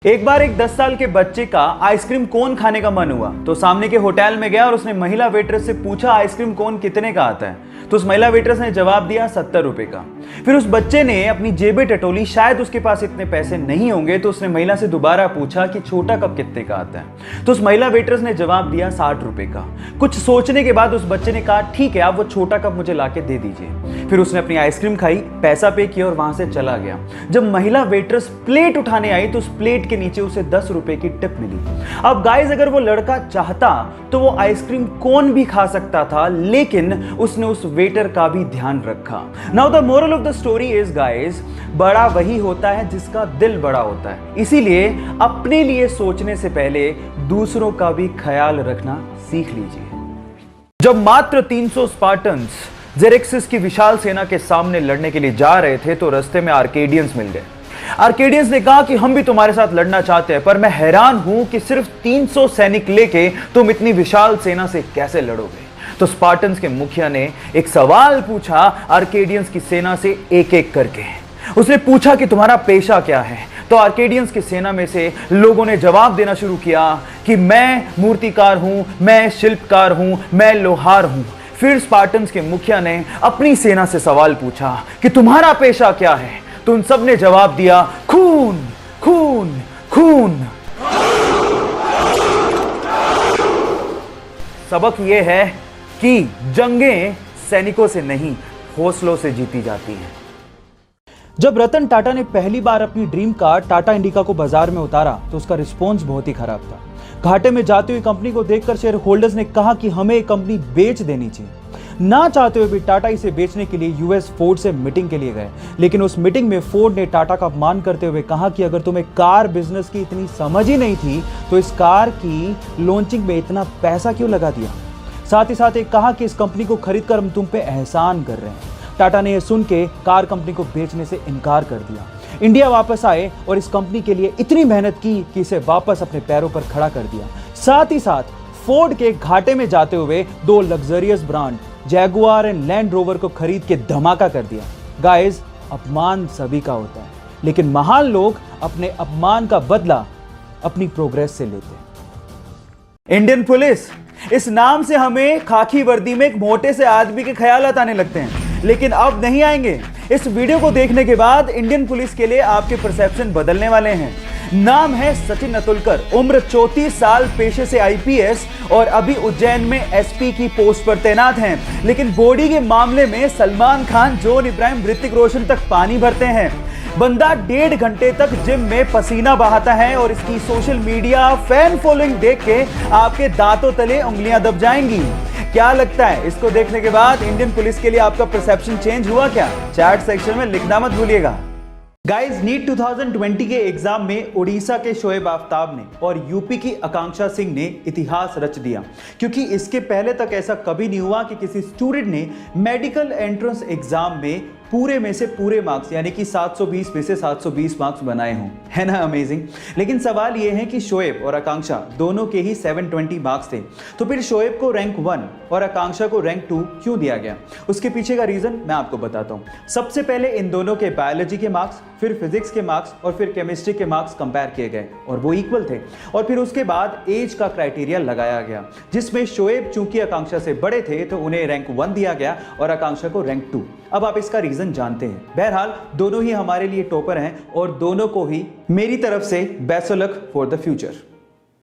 एक बार एक 10 साल के बच्चे का आइसक्रीम कोन खाने का मन हुआ तो सामने के होटल में गया और उसने महिला वेट्रेस से पूछा आइसक्रीम कोन कितने का आता है। तो उस महिला वेट्रेस ने जवाब दिया 70 रुपए का। फिर उस बच्चे ने अपनी जेबें टटोली, शायद उसके पास इतने पैसे नहीं होंगे, तो उसने महिला से दोबारा पूछा कि छोटा कप कितने का आता है। तो उस महिला वेट्रेस ने जवाब दिया 60 रुपए का। कुछ सोचने के बाद उस बच्चे ने कहा ठीक है, आप वो छोटा कप मुझे लाके दे दीजिए। फिर उसने अपनी आइसक्रीम खाई, पैसा पे किया और वहां से चला गया। जब महिला वेट्रेस प्लेट उठाने आई तो उस प्लेट के नीचे उसे 10 रुपए की टिप मिली। अब गाइस, अगर वो लड़का चाहता तो वो आइसक्रीम कोन भी खा सकता था, लेकिन उसने उस वेटर का भी ध्यान रखा। Now the moral of the story is guys, बड़ा वही होता है जिसका दिल बड़ा होता है। इसीलिए अपने लिए सोचने से पहले दूसरों का भी ख्याल रखना सीख लीजिए। जब मात्र 300 स्पार्टन्स जेरेक्सिस की विशाल सेना के सामने लड़ने के लिए जा रहे थे तो रास्ते में आर्केडियंस मिल गए। आर्केडियंस ने कहा कि हम भी तुम्हारे साथ लड़ना चाहते हैं, पर मैं हैरान हूं कि सिर्फ 300 सैनिक लेके तुम इतनी विशाल सेना से कैसे लड़ोगे। तो स्पार्टन्स के मुखिया ने एक सवाल पूछा आर्केडियंस की सेना से एक एक करके। उसने पूछा कि तुम्हारा पेशा क्या है। तो आर्केडियंस की सेना में से लोगों ने जवाब देना शुरू किया कि मैं मूर्तिकार हूं, मैं शिल्पकार हूं, मैं लोहार हूं। फिर स्पार्टन्स के मुखिया ने अपनी सेना से सवाल पूछा कि तुम्हारा पेशा क्या है। तो उन सब ने जवाब दिया खून, खून, खून। सबक यह है कि जंगें सैनिकों से नहीं, हौसलों से जीती जाती हैं। जब रतन टाटा ने पहली बार अपनी ड्रीम कार टाटा इंडिका को बाजार में उतारा तो उसका रिस्पॉन्स बहुत ही खराब था। घाटे में जाती हुई कंपनी को देखकर शेयर होल्डर्स ने कहा कि हमें ये कंपनी बेच देनी चाहिए। ना चाहते हुए भी टाटा इसे बेचने के लिए यूएस फोर्ड से मीटिंग के लिए गए, लेकिन उस मीटिंग में फोर्ड ने टाटा का अपमान करते हुए कहा कि अगर तुम्हें कार बिजनेस की इतनी समझ ही नहीं थी तो इस कार की लॉन्चिंग में इतना पैसा क्यों लगा दिया। साथ ही साथ एक कहा कि इस कंपनी को खरीदकर हम तुम पे एहसान कर रहे हैं। टाटा ने यह सुन के कार कंपनी को बेचने से इनकार कर दिया। इंडिया वापस आए और इस कंपनी के लिए इतनी मेहनत की कि इसे वापस अपने पैरों पर खड़ा कर दिया। साथ ही साथ फोर्ड के घाटे में जाते हुए 2 luxurious brand Jaguar and land rover को खरीद के धमाका कर दिया। गाइस, अपमान सभी का होता है, लेकिन महान लोग अपने अपमान का बदला अपनी प्रोग्रेस से लेते हैं। इंडियन पुलिस, इस नाम से हमें खाकी वर्दी में एक मोटे से आदमी के ख्यालात आने लगते हैं, लेकिन अब नहीं आएंगे। इस वीडियो को देखने के बाद इंडियन पुलिस के लिए आपके परसेप्शन बदलने वाले हैं। नाम है सचिन अतुलकर, उम्र 34 साल, पेशे से आईपीएस और अभी उज्जैन में एसपी की पोस्ट पर तैनात हैं। लेकिन बॉडी के मामले में सलमान खान, जॉन इब्राहिम, ऋतिक रोशन तक पानी भरते हैं। बंदा 1.5 घंटे तक जिम में पसीना बहाता है और इसकी सोशल मीडिया फैन फॉलोइंग देख के आपके दांतों तले उंगलियां दब जाएंगी। क्या लगता है, इसको देखने के बाद इंडियन पुलिस के लिए आपका परसेप्शन चेंज हुआ क्या? चैट सेक्शन में लिखना मत भूलिएगा। गाइस, नीट 2020 के एग्जाम में उड़ीसा के शोएब आफ्ताब ने और यूपी की आकांक्षा सिंह ने इतिहास रच दिया, क्योंकि इसके पहले तक ऐसा कभी नहीं हुआ कि किसी स्टूडेंट ने मेडिकल एंट्रेंस एग्जाम में पूरे में से पूरे मार्क्स यानी कि 720 में से 720 मार्क्स बनाए हों। है ना अमेजिंग? लेकिन सवाल यह है कि शोएब और आकांक्षा दोनों के ही 720 मार्क्स थे, तो फिर शोएब को रैंक 1 और आकांक्षा को रैंक 2 क्यों दिया गया? उसके पीछे का रीजन मैं आपको बताता हूं। सबसे पहले इन दोनों के बायोलॉजी के मार्क्स, फिर फिजिक्स के मार्क्स और फिर केमिस्ट्री के मार्क्स कंपेयर किए गए और वो इक्वल थे। और फिर उसके बाद एज का क्राइटेरिया लगाया गया, जिसमें शोएब चूंकि आकांक्षा से बड़े थे तो उन्हें रैंक 1 दिया गया और आकांक्षा को रैंक 2। अब आप इसका रीजन जानते हैं। बहरहाल दोनों ही हमारे लिए टॉपर हैं और दोनों को ही मेरी तरफ से best of luck for the future.